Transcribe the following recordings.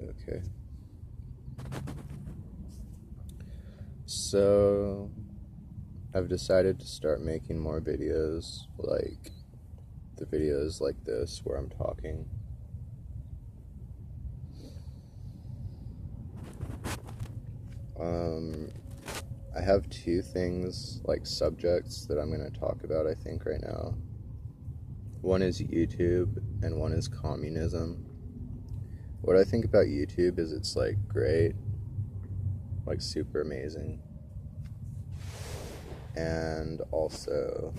Okay. So, I've decided to start making more videos, like the videos like this where I'm talking. I have two things, like subjects, that I'm going to talk about, I think, right now. One is YouTube, and one is communism. What I think about YouTube is it's, like, great, like, super amazing. And also,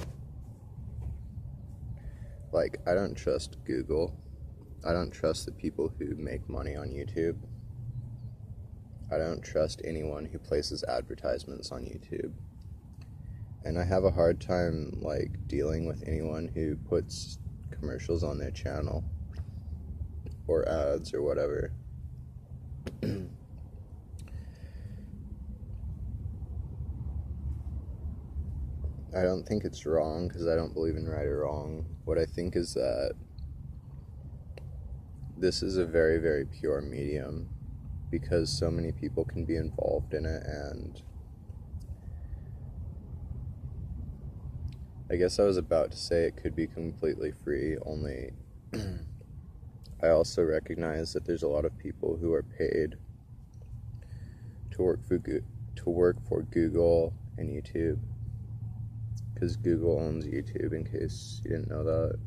like, I don't trust Google. I don't trust the people who make money on YouTube. I don't trust anyone who places advertisements on YouTube. And I have a hard time, like, dealing with anyone who puts commercials on their channel or ads or whatever. I don't think it's wrong, because I don't believe in right or wrong. What I think is that this is a very, very pure medium, because so many people can be involved in it, and I guess I was about to say it could be completely free, only I also recognize that there's a lot of people who are paid to work for Google and YouTube, because Google owns YouTube, in case you didn't know that.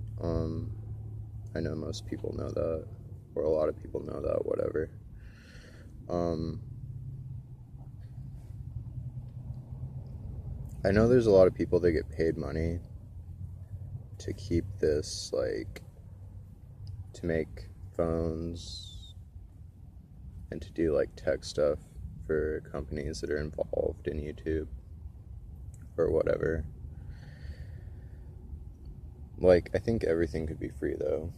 I know most people know that, or a lot of people know that, whatever. I know there's a lot of people that get paid money to keep this, like, to make phones and to do, like, tech stuff for companies that are involved in YouTube or whatever. Like, I think everything could be free, though.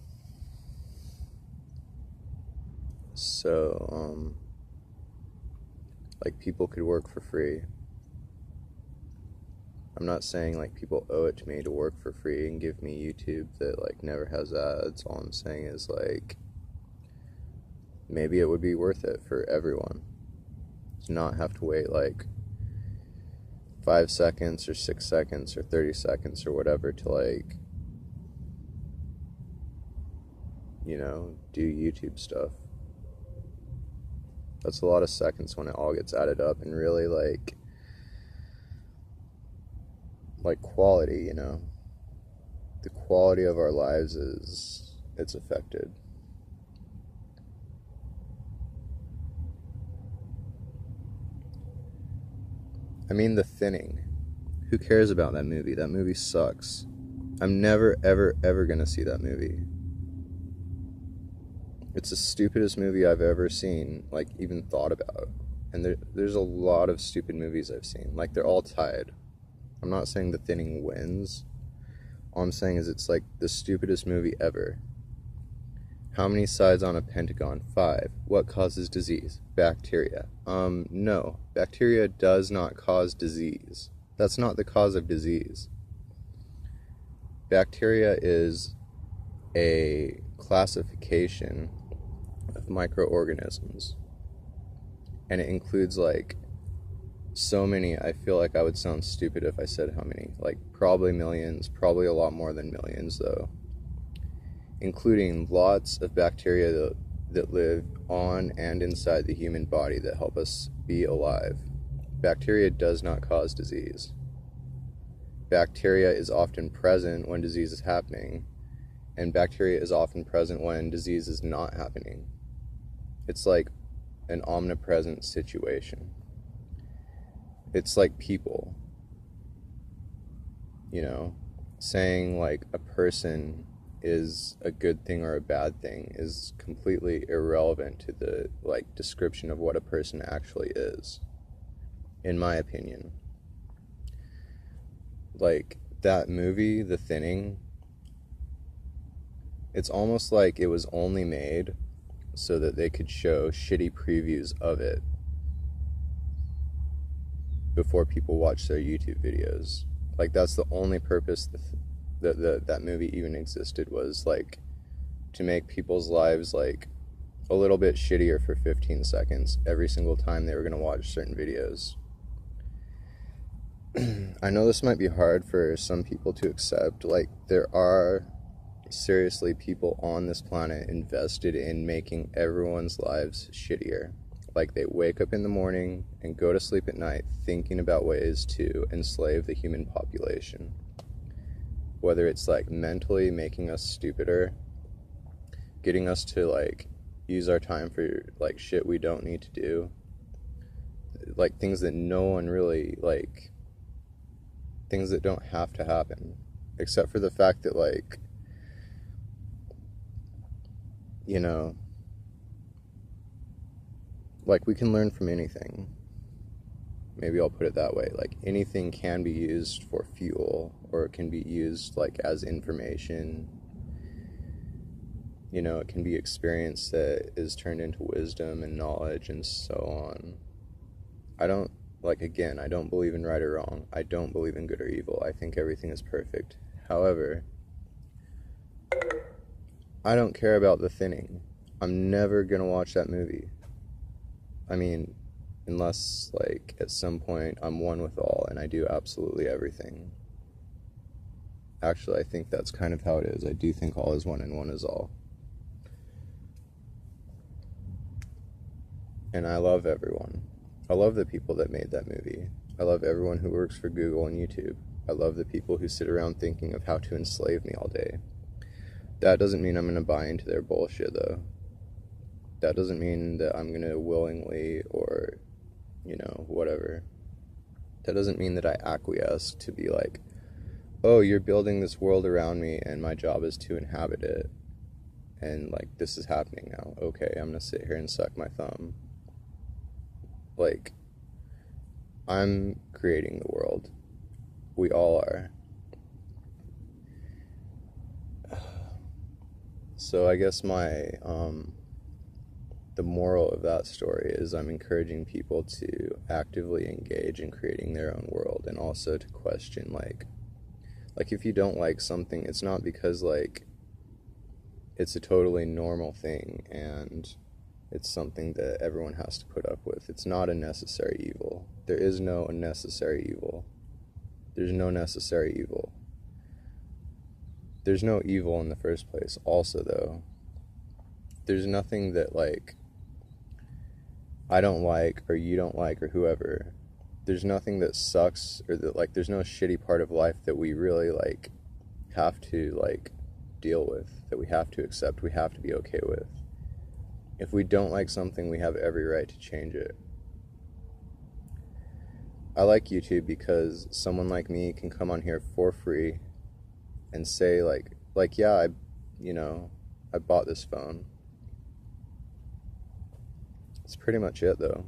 So, like, people could work for free. I'm not saying, like, people owe it to me to work for free and give me YouTube that, like, never has ads. All I'm saying is, like, maybe it would be worth it for everyone to not have to wait, like, 5 seconds or 6 seconds or 30 seconds or whatever to, like, you know, do YouTube stuff. That's a lot of seconds when it all gets added up, and really, like quality, you know, the quality of our lives it's affected. I mean, The Thinning. Who cares about that movie? That movie sucks. I'm never, ever, ever gonna see that movie. It's the stupidest movie I've ever seen, like, even thought about. And there's a lot of stupid movies I've seen. Like, they're all tied. I'm not saying The Thinning wins. All I'm saying is it's, like, the stupidest movie ever. How many sides on a pentagon? 5. What causes disease? Bacteria. No. Bacteria does not cause disease. That's not the cause of disease. Bacteria is a classification of microorganisms, and it includes, like, so many. I feel like I would sound stupid if I said how many. Like, probably millions, probably a lot more than millions, though, including lots of bacteria that live on and inside the human body that help us be alive. Bacteria does not cause disease. Bacteria is often present when disease is happening, and bacteria is often present when disease is not happening. It's like an omnipresent situation. It's like people, you know, saying, like, a person is a good thing or a bad thing is completely irrelevant to the, like, description of what a person actually is, in my opinion. Like, that movie, The Thinning, it's almost like it was only made so that they could show shitty previews of it before people watch their YouTube videos. Like, that's the only purpose that movie even existed was like to make people's lives like a little bit shittier for 15 seconds every single time they were going to watch certain videos. I know this might be hard for some people to accept. Like, there are seriously people on this planet invested in making everyone's lives shittier. Like, they wake up in the morning and go to sleep at night thinking about ways to enslave the human population. Whether it's like mentally making us stupider, getting us to like use our time for like shit we don't need to do, like things that no one really like, things that don't have to happen, except for the fact that, like, you know, like, we can learn from anything. Maybe I'll put it that way. Like, anything can be used for fuel, or it can be used like as information. You know, it can be experience that is turned into wisdom and knowledge and so on. I don't believe in right or wrong. I don't believe in good or evil. I think everything is perfect. However, I don't care about the thinning. I'm never gonna watch that movie. I mean, unless, like, at some point I'm one with all and I do absolutely everything. Actually, I think that's kind of how it is. I do think all is one and one is all. And I love everyone. I love the people that made that movie. I love everyone who works for Google and YouTube. I love the people who sit around thinking of how to enslave me all day. That doesn't mean I'm going to buy into their bullshit, though. That doesn't mean that I'm going to willingly or, you know, whatever. That doesn't mean that I acquiesce to be like, oh, you're building this world around me and my job is to inhabit it. And, like, this is happening now. Okay, I'm going to sit here and suck my thumb. Like, I'm creating the world. We all are. So I guess the moral of that story is I'm encouraging people to actively engage in creating their own world, and also to question, like if you don't like something, it's not because, like, it's a totally normal thing and it's something that everyone has to put up with. It's not a necessary evil. There is no unnecessary evil. There's no necessary evil. There's no evil in the first place. Also, though, there's nothing that, like, I don't like, or you don't like, or whoever. There's nothing that sucks, or that, like, there's no shitty part of life that we really, like, have to, like, deal with, that we have to accept, we have to be okay with. If we don't like something, we have every right to change it. I like YouTube because someone like me can come on here for free and say, like, yeah, I bought this phone. That's pretty much it, though.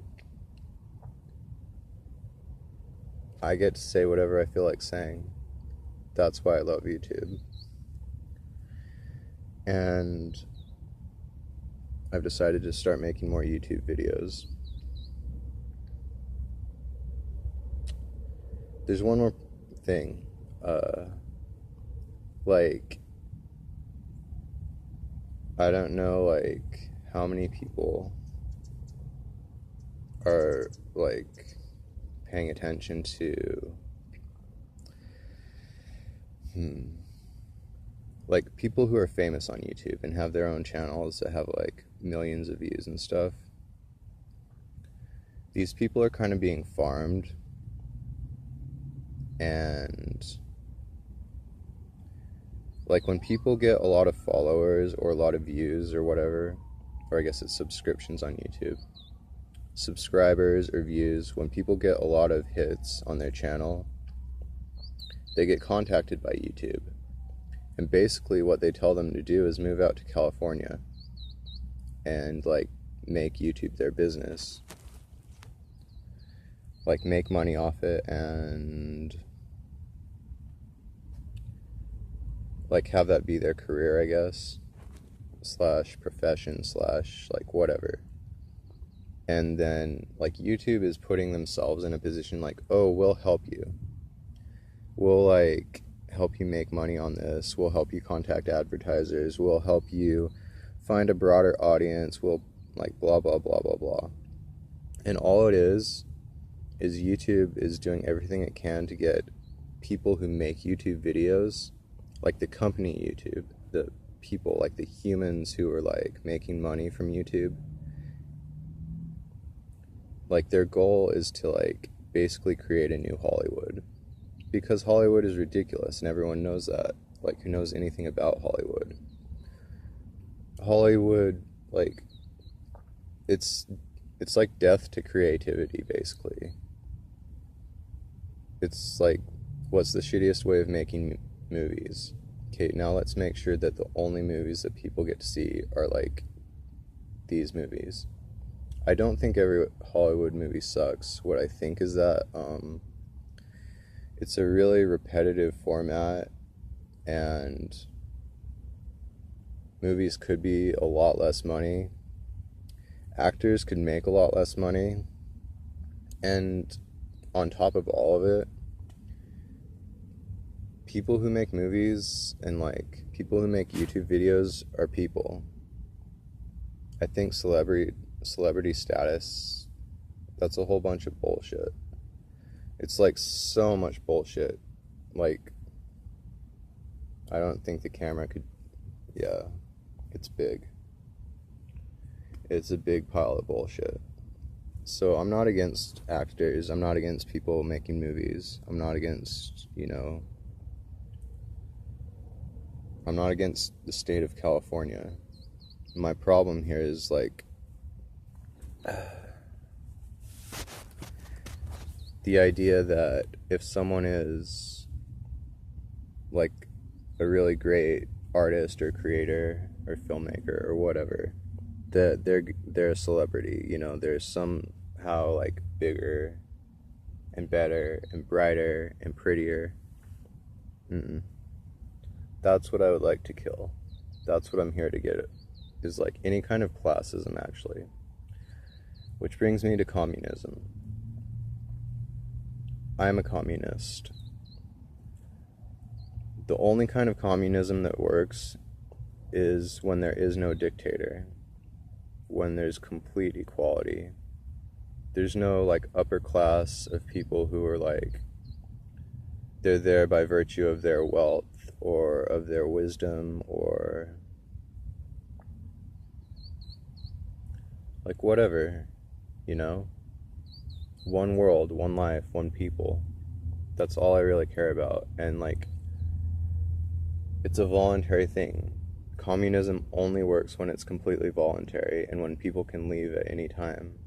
I get to say whatever I feel like saying. That's why I love YouTube. And I've decided to start making more YouTube videos. There's one more thing. Like, I don't know, like, how many people are, like, paying attention to, like, people who are famous on YouTube and have their own channels that have, like, millions of views and stuff. These people are kind of being farmed, and, like, when people get a lot of followers or a lot of views or whatever, or I guess it's subscriptions on YouTube, subscribers or views, when people get a lot of hits on their channel, they get contacted by YouTube. And basically what they tell them to do is move out to California and, like, make YouTube their business. Like, make money off it and, like, have that be their career, I guess, / profession / like, whatever. And then, like, YouTube is putting themselves in a position like, oh, we'll help you. We'll, like, help you make money on this, we'll help you contact advertisers, we'll help you find a broader audience, we'll like blah blah blah blah blah. And all it is YouTube is doing everything it can to get people who make YouTube videos, like the company YouTube, the people, like the humans who are like making money from YouTube, like their goal is to like basically create a new Hollywood, because Hollywood is ridiculous and everyone knows that. Like, who knows anything about Hollywood? Hollywood, like, it's like death to creativity, basically. It's like, what's the shittiest way of making movies? Okay, now let's make sure that the only movies that people get to see are like these movies. I don't think every Hollywood movie sucks. What I think is that it's a really repetitive format, and movies could be a lot less money. Actors could make a lot less money, and on top of all of it, people who make movies and like people who make YouTube videos are people. I think celebrity status, that's a whole bunch of bullshit. It's like so much bullshit. Like, I don't think the camera could, yeah, it's big. It's a big pile of bullshit. So I'm not against actors, I'm not against people making movies, I'm not against, I'm not against the state of California. My problem here is like the idea that if someone is like a really great artist or creator or filmmaker or whatever, that they're a celebrity, they're somehow like bigger and better and brighter and prettier. That's what I would like to kill. That's what I'm here to get at, is like any kind of classism, actually. Which brings me to communism. I am a communist. The only kind of communism that works is when there is no dictator, when there's complete equality. There's no like upper class of people who are like, they're there by virtue of their wealth or of their wisdom or like whatever, one world, one life, one people. That's all I really care about. And like, it's a voluntary thing. Communism only works when it's completely voluntary and when people can leave at any time.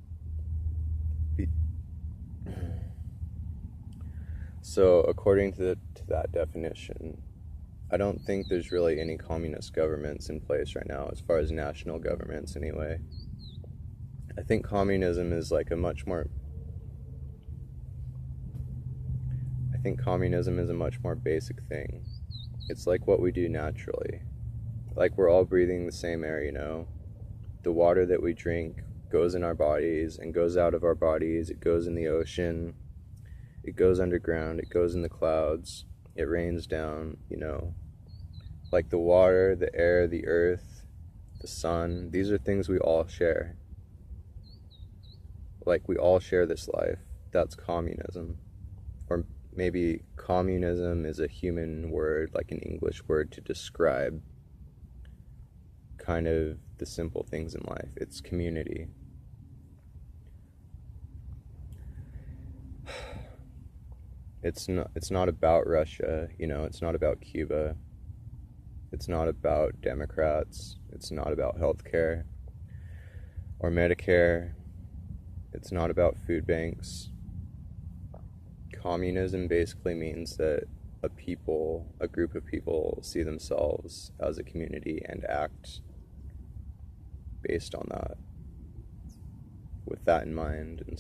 So according to that definition, I don't think there's really any communist governments in place right now, as far as national governments anyway. I think communism is like a much more basic thing. It's like what we do naturally. Like, we're all breathing the same air, The water that we drink goes in our bodies and goes out of our bodies. It goes in the ocean. It goes underground. It goes in the clouds. It rains down, Like the water, the air, the earth, the sun. These are things we all share. Like, we all share this life. That's communism. Or maybe communism is a human word, like an English word to describe kind of the simple things in life. It's community. It's not about Russia, it's not about Cuba. It's not about Democrats. It's not about healthcare or Medicare. It's not about food banks. Communism basically means that a group of people see themselves as a community and act based on that, with that in mind. And